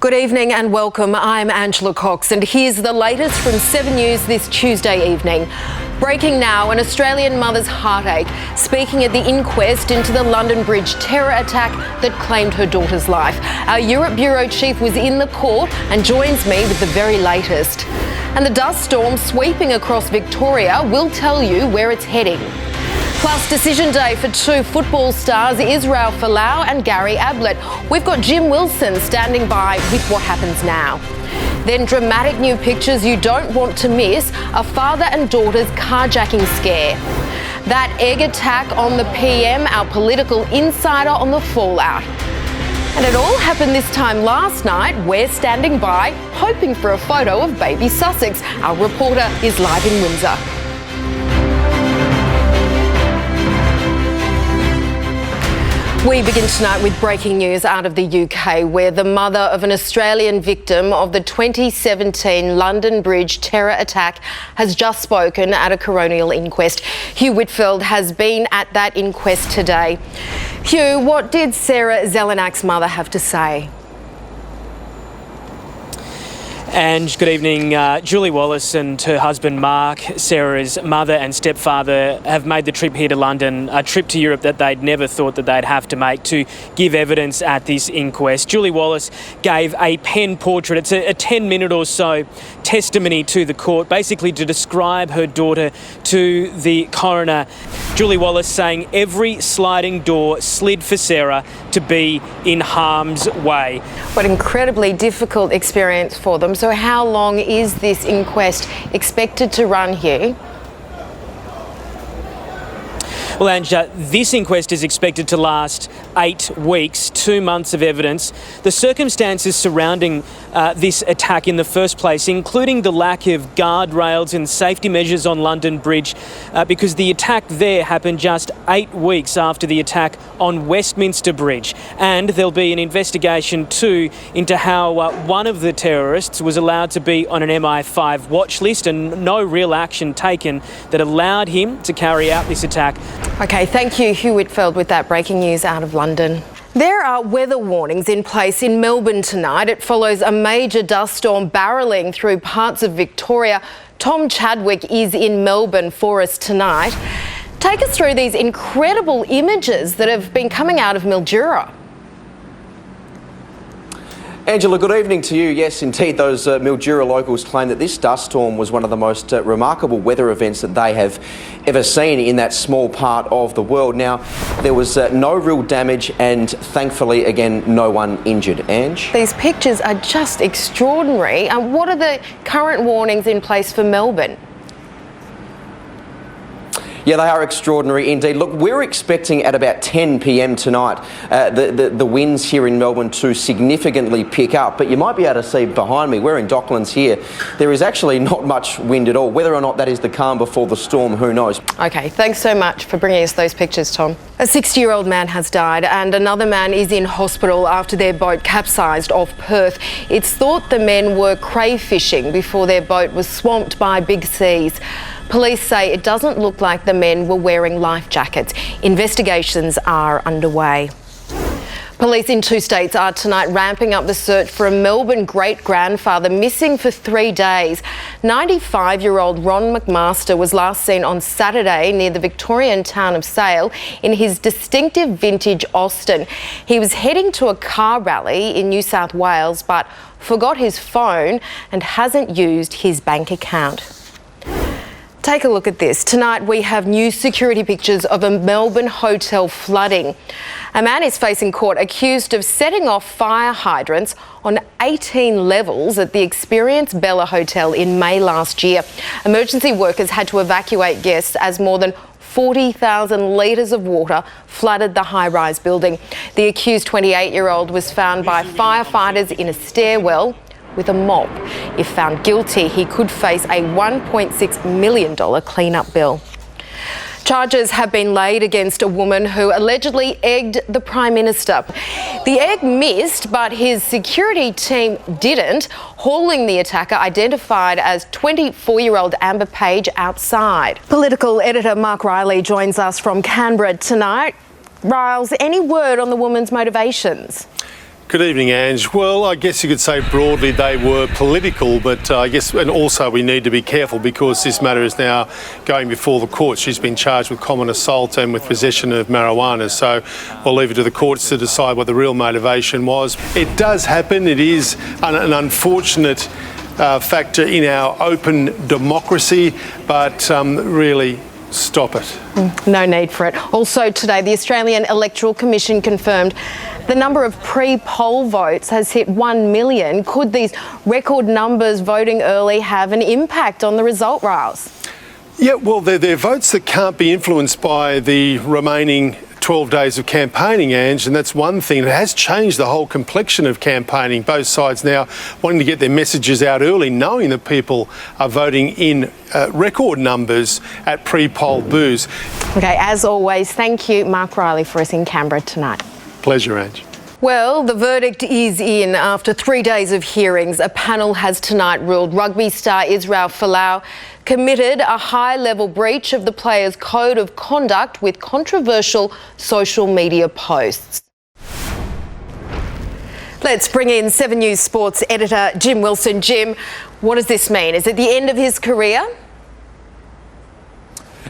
Good evening and welcome. I'm Angela Cox and here's the latest from 7 News this Tuesday evening. Breaking now, an Australian mother's heartache, speaking at the inquest into the London Bridge terror attack that claimed her daughter's life. Our Europe Bureau chief was in the court and joins me with the very latest. And the dust storm sweeping across Victoria will tell you where it's heading. Plus, decision day for two football stars, Israel Folau and Gary Ablett. We've got Jim Wilson standing by with what happens now. Then dramatic new pictures you don't want to miss, a father and daughter's carjacking scare. That egg attack on the PM, our political insider on the fallout. And it all happened this time last night. We're standing by, hoping for a photo of baby Sussex. Our reporter is live in Windsor. We begin tonight with breaking news out of the UK, where the mother of an Australian victim of the 2017 London Bridge terror attack has just spoken at a coronial inquest. Hugh Whitfield has been at that inquest today. Hugh, what did Sarah Zelenak's mother have to say? And good evening. Julie Wallace and her husband Mark, Sarah's mother and stepfather, have made the trip here to London, a trip to Europe that they'd never thought that they'd have to make to give evidence at this inquest. Julie Wallace gave a pen portrait. It's a 10-minute or so testimony to the court, basically to describe her daughter to the coroner. Julie Wallace saying every sliding door slid for Sarah to be in harm's way. What an incredibly difficult experience for them. So how long is this inquest expected to run, Hugh? Well, Ange, this inquest is expected to last 8 weeks, 2 months of evidence. The circumstances surrounding this attack in the first place, including the lack of guardrails and safety measures on London Bridge, because the attack there happened just 8 weeks after the attack on Westminster Bridge. And there'll be an investigation too into how one of the terrorists was allowed to be on an MI5 watch list and no real action taken that allowed him to carry out this attack. OK, thank you, Hugh Whitfield, with that breaking news out of London. There are weather warnings in place in Melbourne tonight. It follows a major dust storm barrelling through parts of Victoria. Tom Chadwick is in Melbourne for us tonight. Take us through these incredible images that have been coming out of Mildura. Angela, good evening to you. Yes, indeed, those Mildura locals claim that this dust storm was one of the most remarkable weather events that they have ever seen in that small part of the world. Now, there was no real damage and thankfully, again, no one injured. Ange? These pictures are just extraordinary. And what are the current warnings in place for Melbourne? Yeah, they are extraordinary indeed. Look, we're expecting at about 10 p.m. tonight the winds here in Melbourne to significantly pick up, but you might be able to see behind me, we're in Docklands here, there is actually not much wind at all. Whether or not that is the calm before the storm, who knows? OK, thanks so much for bringing us those pictures, Tom. A 60-year-old man has died and another man is in hospital after their boat capsized off Perth. It's thought the men were crayfishing before their boat was swamped by big seas. Police say it doesn't look like the men were wearing life jackets. Investigations are underway. Police in 2 states are tonight ramping up the search for a Melbourne great-grandfather missing for 3 days. 95-year-old Ron McMaster was last seen on Saturday near the Victorian town of Sale in his distinctive vintage Austin. He was heading to a car rally in New South Wales but forgot his phone and hasn't used his bank account. Take a look at this. Tonight we have new security pictures of a Melbourne hotel flooding. A man is facing court accused of setting off fire hydrants on 18 levels at the Experience Bella Hotel in May last year. Emergency workers had to evacuate guests as more than 40,000 litres of water flooded the high-rise building. The accused 28-year-old was found by firefighters in a stairwell with a mop. If found guilty, he could face a $1.6 million clean-up bill. Charges have been laid against a woman who allegedly egged the Prime Minister. The egg missed, but his security team didn't, hauling the attacker identified as 24-year-old Amber Page outside. Political editor Mark Riley joins us from Canberra tonight. Riles, any word on the woman's motivations? Good evening, Ange. Well, I guess you could say broadly they were political, but I guess, and also we need to be careful because this matter is now going before the courts. She's been charged with common assault and with possession of marijuana, so we'll leave it to the courts to decide what the real motivation was. It does happen. It is an unfortunate factor in our open democracy, but really stop it. No need for it. Also today, the Australian Electoral Commission confirmed the number of pre-poll votes has hit 1 million. Could these record numbers voting early have an impact on the result, Riles? Yeah, well, they're votes that can't be influenced by the remaining 12 days of campaigning, Ange, and that's one thing. It has changed the whole complexion of campaigning. Both sides now wanting to get their messages out early, knowing that people are voting in record numbers at pre-poll booths. Okay, as always, thank you, Mark Riley, for us in Canberra tonight. Pleasure, Ange. Well, the verdict is in. After 3 days of hearings, a panel has tonight ruled rugby star Israel Folau committed a high-level breach of the player's code of conduct with controversial social media posts. Let's bring in 7 News sports editor Jim Wilson. Jim, what does this mean? Is it the end of his career?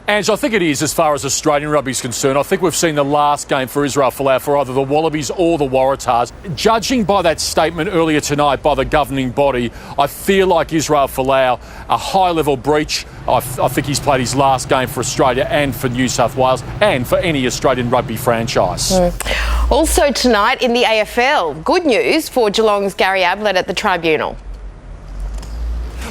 Ange, I think it is as far as Australian rugby is concerned. I think we've seen the last game for Israel Folau for either the Wallabies or the Waratahs. Judging by that statement earlier tonight by the governing body, I feel like Israel Folau, a high-level breach. I think he's played his last game for Australia and for New South Wales and for any Australian rugby franchise. Also tonight in the AFL, good news for Geelong's Gary Ablett at the tribunal.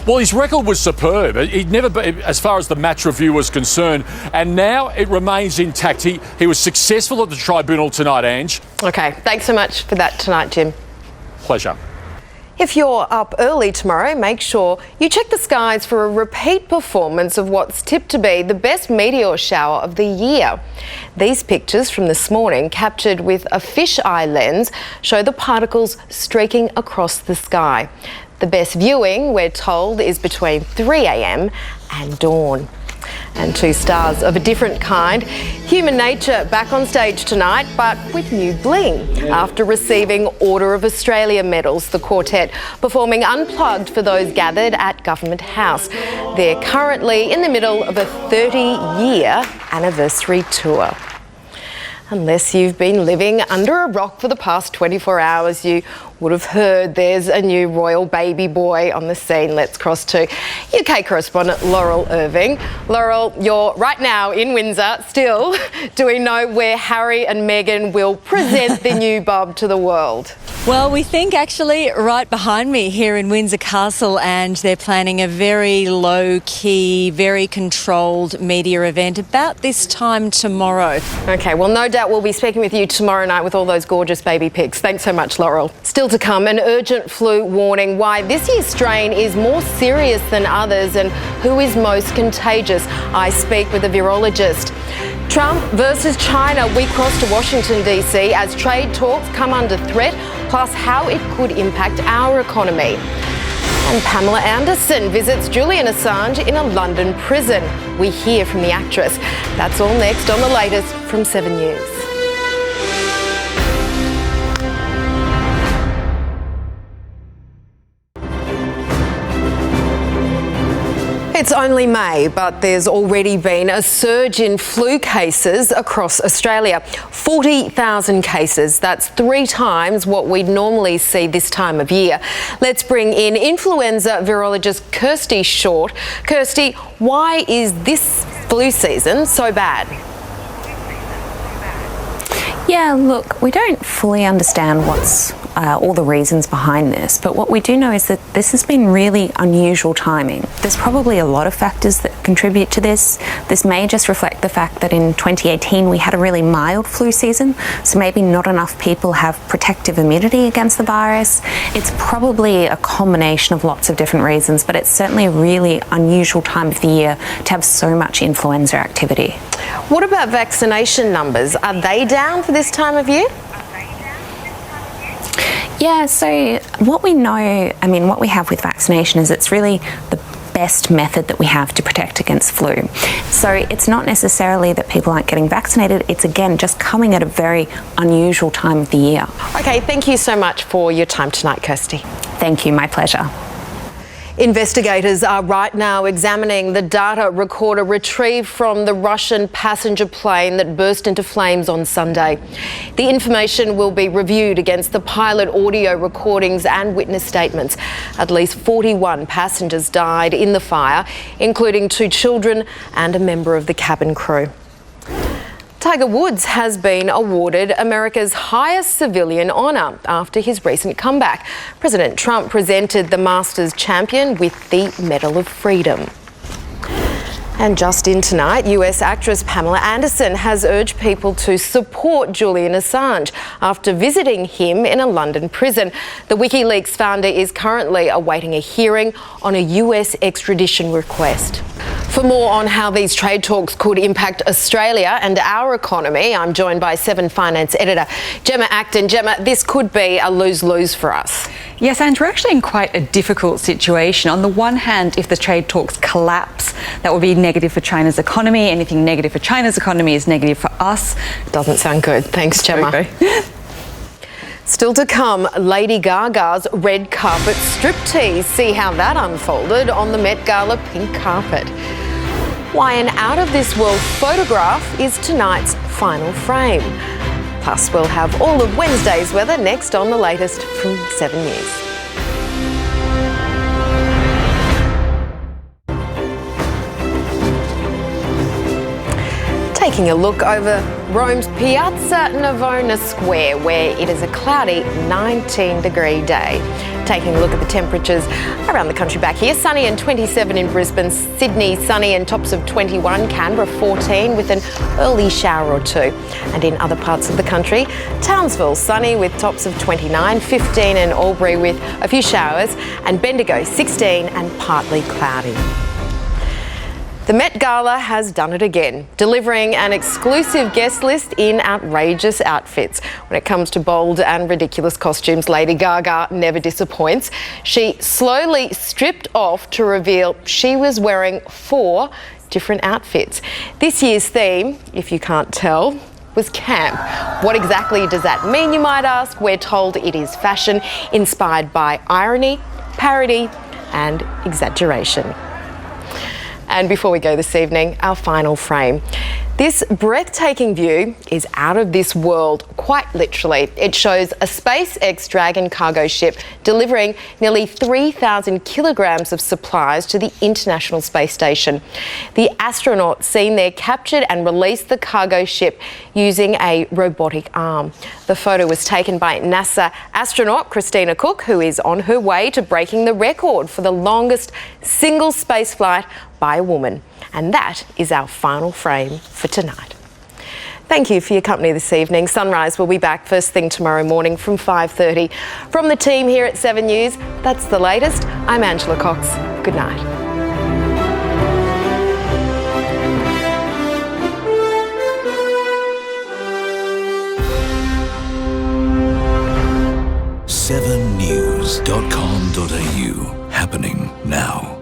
Well, his record was superb. He'd never, as far as the match review was concerned, and now it remains intact. He was successful at the tribunal tonight, Ange. Okay, thanks so much for that tonight, Jim. Pleasure. If you're up early tomorrow, make sure you check the skies for a repeat performance of what's tipped to be the best meteor shower of the year. These pictures from this morning, captured with a fisheye lens, show the particles streaking across the sky. The best viewing, we're told, is between 3 a.m. and dawn. And 2 stars of a different kind. Human Nature back on stage tonight, but with new bling. After receiving Order of Australia medals, the quartet performing unplugged for those gathered at Government House. They're currently in the middle of a 30-year anniversary tour. Unless you've been living under a rock for the past 24 hours, you would have heard there's a new royal baby boy on the scene. Let's cross to UK correspondent Laurel Irving. Laurel, you're right now in Windsor still. Do we know where Harry and Meghan will present the new bub to the world? Well, we think actually right behind me here in Windsor Castle, and they're planning a very low-key, very controlled media event about this time tomorrow. Okay, well, no doubt we'll be speaking with you tomorrow night with all those gorgeous baby pics. Thanks so much, Laurel. Still to come, an urgent flu warning, why this year's strain is more serious than others and who is most contagious. I speak with a virologist. Trump versus China, we cross to Washington DC as trade talks come under threat, plus how it could impact our economy. And Pamela Anderson visits Julian Assange in a London prison. We hear from the actress. That's all next on the latest from 7 News. It's only May, but there's already been a surge in flu cases across Australia. 40,000 cases. That's 3 times what we'd normally see this time of year. Let's bring in influenza virologist Kirsty Short. Kirsty, why is this flu season so bad? Yeah, look, we don't fully understand what's all the reasons behind this, but what we do know is that this has been really unusual timing. There's probably a lot of factors that contribute to this. This may just reflect the fact that in 2018 we had a really mild flu season, so maybe not enough people have protective immunity against the virus. It's probably a combination of lots of different reasons, but it's certainly a really unusual time of the year to have so much influenza activity. What about vaccination numbers? Are they down for this time of year? Yeah, so what we know, what we have with vaccination is it's really best method that we have to protect against flu. So it's not necessarily that people aren't getting vaccinated, it's again just coming at a very unusual time of the year. Okay, thank you so much for your time tonight, Kirsty. Thank you, my pleasure. Investigators are right now examining the data recorder retrieved from the Russian passenger plane that burst into flames on Sunday. The information will be reviewed against the pilot audio recordings and witness statements. At least 41 passengers died in the fire, including 2 children and a member of the cabin crew. Tiger Woods has been awarded America's highest civilian honour after his recent comeback. President Trump presented the Masters champion with the Medal of Freedom. And just in tonight, US actress Pamela Anderson has urged people to support Julian Assange after visiting him in a London prison. The WikiLeaks founder is currently awaiting a hearing on a US extradition request. For more on how these trade talks could impact Australia and our economy, I'm joined by Seven finance editor Gemma Acton. Gemma, this could be a lose-lose for us. Yes, and we're actually in quite a difficult situation. On the one hand, if the trade talks collapse, that would be negative for China's economy. Anything negative for China's economy is negative for us. Doesn't sound good. Thanks, Gemma. Okay. Still to come, Lady Gaga's red carpet striptease. See how that unfolded on the Met Gala pink carpet. Why an out-of-this-world photograph is tonight's final frame. Plus, we'll have all of Wednesday's weather next on The Latest from 7 News. Taking a look over Rome's Piazza Navona Square, where it is a cloudy 19-degree day. Taking a look at the temperatures around the country back here. Sunny and 27 in Brisbane, Sydney sunny and tops of 21, Canberra 14 with an early shower or 2. And in other parts of the country, Townsville sunny with tops of 29, 15 in Albury with a few showers, and Bendigo 16 and partly cloudy. The Met Gala has done it again, delivering an exclusive guest list in outrageous outfits. When it comes to bold and ridiculous costumes, Lady Gaga never disappoints. She slowly stripped off to reveal she was wearing 4 different outfits. This year's theme, if you can't tell, was camp. What exactly does that mean, you might ask? We're told it is fashion inspired by irony, parody and exaggeration. And before we go this evening, our final frame. This breathtaking view is out of this world, quite literally. It shows a SpaceX Dragon cargo ship delivering nearly 3,000 kilograms of supplies to the International Space Station. The astronauts seen there captured and released the cargo ship using a robotic arm. The photo was taken by NASA astronaut Christina Cook, who is on her way to breaking the record for the longest single space flight by a woman. And that is our final frame for tonight. Thank you for your company this evening. Sunrise will be back first thing tomorrow morning from 5:30. From the team here at 7 News, that's The Latest. I'm Angela Cox. Good night. News.com.au happening now.